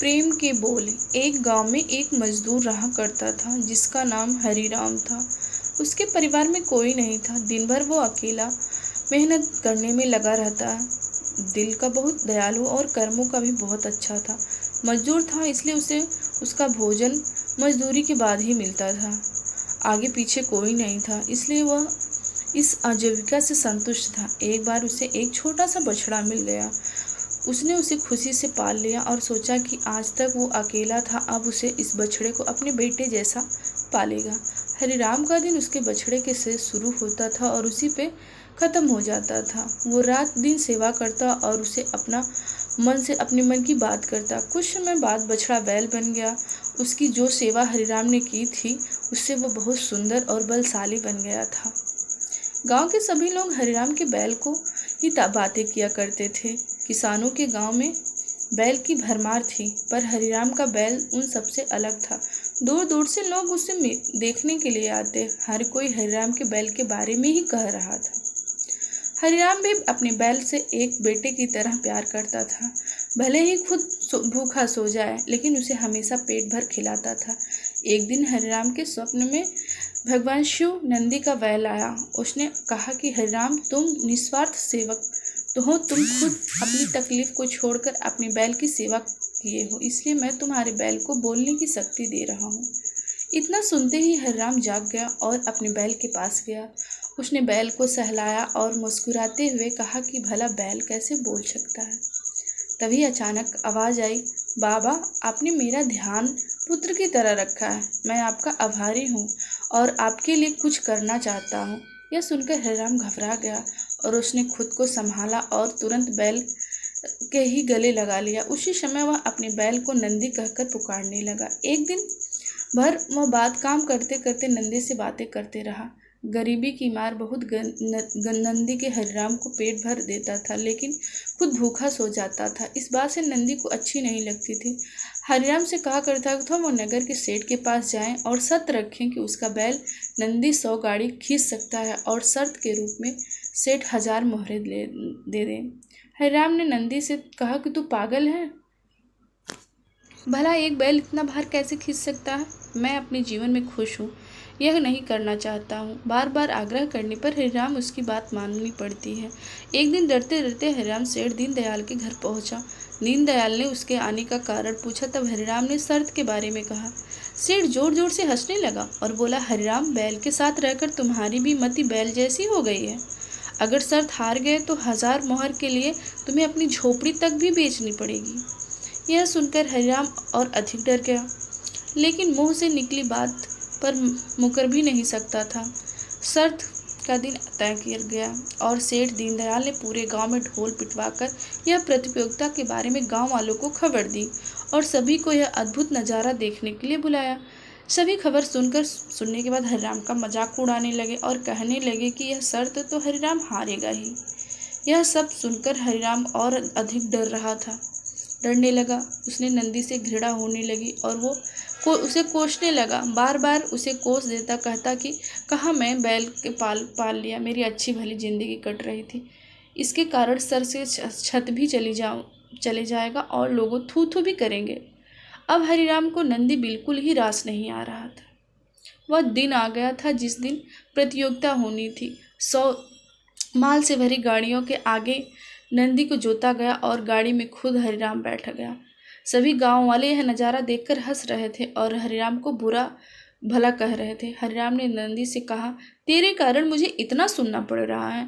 प्रेम के बोल। एक गांव में एक मजदूर रहा करता था जिसका नाम हरिराम था। उसके परिवार में कोई नहीं था। दिन भर वो अकेला मेहनत करने में लगा रहता। दिल का बहुत दयालु और कर्मों का भी बहुत अच्छा था। मजदूर था इसलिए उसे उसका भोजन मजदूरी के बाद ही मिलता था। आगे पीछे कोई नहीं था इसलिए वह इस आजीविका से संतुष्ट था। एक बार उसे एक छोटा सा बछड़ा मिल गया। उसने उसे खुशी से पाल लिया और सोचा कि आज तक वो अकेला था, अब उसे इस बछड़े को अपने बेटे जैसा पालेगा। हरिराम का दिन उसके बछड़े के से शुरू होता था और उसी पे खत्म हो जाता था। वो रात दिन सेवा करता और उसे अपने मन की बात करता। कुछ समय बाद बछड़ा बैल बन गया। उसकी जो सेवा हरिराम ने की थी उससे वो बहुत सुंदर और बलशाली बन गया था। गांव के सभी लोग हरिराम के बैल को ही बातें किया करते थे। किसानों के गांव में बैल की भरमार थी, पर हरिराम का बैल उन सबसे अलग था। दूर दूर से लोग उसे देखने के लिए आते। हर कोई हरिराम के बैल के बारे में ही कह रहा था। हरिराम भी अपने बैल से एक बेटे की तरह प्यार करता था। भले ही खुद भूखा सो जाए, लेकिन उसे हमेशा पेट भर खिलाता था। एक दिन हरिराम के स्वप्न में भगवान शिव नंदी का बैल आया। उसने कहा कि हरिराम, तुम निस्वार्थ सेवक तो हो। तुम खुद अपनी तकलीफ को छोड़कर अपने बैल की सेवा किए हो, इसलिए मैं तुम्हारे बैल को बोलने की शक्ति दे रहा हूँ। इतना सुनते ही हरिराम जाग गया और अपने बैल के पास गया। उसने बैल को सहलाया और मुस्कुराते हुए कहा कि भला बैल कैसे बोल सकता है। तभी अचानक आवाज आई, बाबा, आपने मेरा ध्यान पुत्र की तरह रखा है। मैं आपका आभारी हूँ और आपके लिए कुछ करना चाहता हूँ। यह सुनकर हरिराम घबरा गया और उसने खुद को संभाला और तुरंत बैल के ही गले लगा लिया। उसी समय वह अपने बैल को नंदी कहकर पुकारने लगा। एक दिन भर वह काम करते करते नंदी से बातें करते रहा। गरीबी की मार बहुत नंदी के हरिराम को पेट भर देता था, लेकिन खुद भूखा सो जाता था। इस बात से नंदी को अच्छी नहीं लगती थी। हरिराम से कहा करता था वो नगर के सेठ के पास जाएं और शर्त रखें कि उसका बैल नंदी 100 गाड़ी खींच सकता है और शर्त के रूप में सेठ 1000 मोहरे दे दे। हरिराम ने नंदी से कहा कि तू पागल है, भला एक बैल इतना भार कैसे खींच सकता है। मैं अपने जीवन में खुश हूँ, यह नहीं करना चाहता हूँ। बार बार आग्रह करने पर हरिराम उसकी बात माननी पड़ती है। एक दिन डरते डरते हरिराम सेठ दीनदयाल के घर पहुँचा। दीनदयाल ने उसके आने का कारण पूछा। तब हरिराम ने शर्त के बारे में कहा। सेठ जोर जोर से हंसने लगा और बोला, हरिराम, बैल के साथ रहकर तुम्हारी भी मति बैल जैसी हो गई है। अगर शर्त हार गए तो 1000 मोहर के लिए तुम्हें अपनी झोपड़ी तक भी बेचनी पड़ेगी। यह सुनकर हरिराम और अधिक डर गया, लेकिन मुंह से निकली बात पर मुकर भी नहीं सकता था। शर्त का दिन तय किया गया और सेठ दीनदयाल ने पूरे गांव में ढोल पिटवाकर यह प्रतियोगिता के बारे में गांव वालों को खबर दी और सभी को यह अद्भुत नज़ारा देखने के लिए बुलाया। सभी खबर सुनने के बाद हरिराम का मजाक उड़ाने लगे और कहने लगे कि यह शर्त तो हरिराम हारेगा ही। यह सब सुनकर हरिराम और अधिक डरने लगा। उसने नंदी से घृणा होने लगी और वो उसे कोसने लगा। बार बार उसे कोस देता, कहता कि कहाँ मैं बैल के पाल लिया, मेरी अच्छी भली जिंदगी कट रही थी, इसके कारण सर से छत भी चले जाएगा और लोग थू थू भी करेंगे। अब हरिराम को नंदी बिल्कुल ही रास नहीं आ रहा था। वह दिन आ गया था जिस दिन प्रतियोगिता होनी थी। 100 माल से भरी गाड़ियों के आगे नंदी को जोता गया और गाड़ी में खुद हरिराम बैठ गया। सभी गांव वाले यह नज़ारा देखकर हंस रहे थे और हरिराम को बुरा भला कह रहे थे। हरिराम ने नंदी से कहा, तेरे कारण मुझे इतना सुनना पड़ रहा है।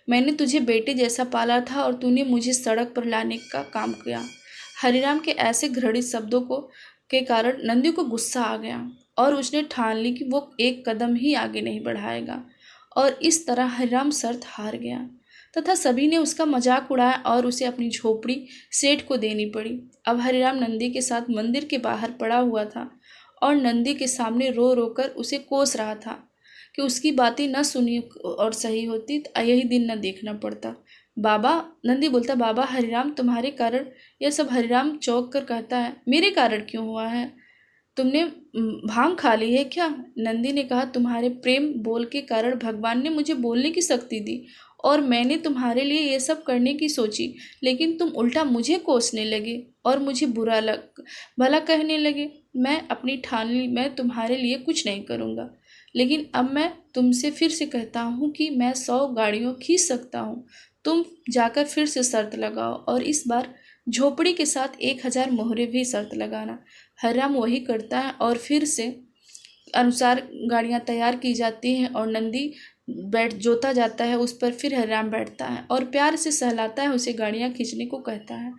मैंने तुझे बेटे जैसा पाला था और तूने मुझे सड़क पर लाने का काम किया। हरिराम के ऐसे घृणित शब्दों के कारण नंदी को गुस्सा आ गया और उसने ठान ली कि वो एक कदम ही आगे नहीं बढ़ाएगा और इस तरह हरिराम शर्त हार गया तथा सभी ने उसका मजाक उड़ाया और उसे अपनी झोपड़ी सेठ को देनी पड़ी। अब हरिराम नंदी के साथ मंदिर के बाहर पड़ा हुआ था और नंदी के सामने रो रो कर उसे कोस रहा था कि उसकी बातें न सुनी और सही होती तो यही दिन न देखना पड़ता। बाबा, नंदी बोलता, बाबा, हरिराम तुम्हारे कारण यह सब। हरिराम चौंक कर कहता है, मेरे कारण क्यों हुआ है? तुमने भांग खा ली है क्या? नंदी ने कहा, तुम्हारे प्रेम बोल के कारण भगवान ने मुझे बोलने की शक्ति दी और मैंने तुम्हारे लिए ये सब करने की सोची, लेकिन तुम उल्टा मुझे कोसने लगे। और मुझे भला कहने लगे। मैं अपनी ठान ली, मैं तुम्हारे लिए कुछ नहीं करूँगा, लेकिन अब मैं तुमसे फिर से कहता हूँ कि मैं 100 गाड़ियाँ खींच सकता हूँ। तुम जाकर फिर से शर्त लगाओ और इस बार झोपड़ी के साथ 1000 मोहरे भी शर्त लगाना। हरिराम वही करता है और फिर से अनुसार गाड़ियाँ तैयार की जाती हैं और नंदी जोता जाता है उस पर। फिर हरिराम बैठता है और प्यार से सहलाता है, उसे गाड़ियाँ खींचने को कहता है।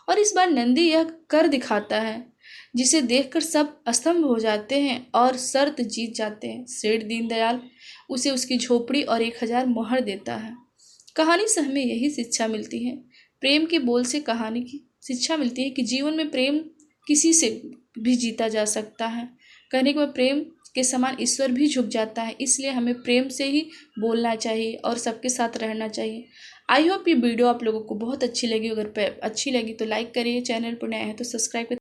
और इस बार नंदी यह कर दिखाता है जिसे देखकर सब स्तंभ हो जाते हैं और शर्त जीत जाते हैं। सेठ दीनदयाल उसे उसकी झोपड़ी और 1000 मोहर देता है। कहानी से हमें यही शिक्षा मिलती है, प्रेम के बोल से कहानी की शिक्षा मिलती है कि जीवन में प्रेम किसी से भी जीता जा सकता है। कहने के बाद प्रेम के समान ईश्वर भी झुक जाता है, इसलिए हमें प्रेम से ही बोलना चाहिए और सबके साथ रहना चाहिए। आई होप ये वीडियो आप लोगों को बहुत अच्छी लगी। अगर अच्छी लगी तो लाइक करिए, चैनल पर नया है तो सब्सक्राइब करिए।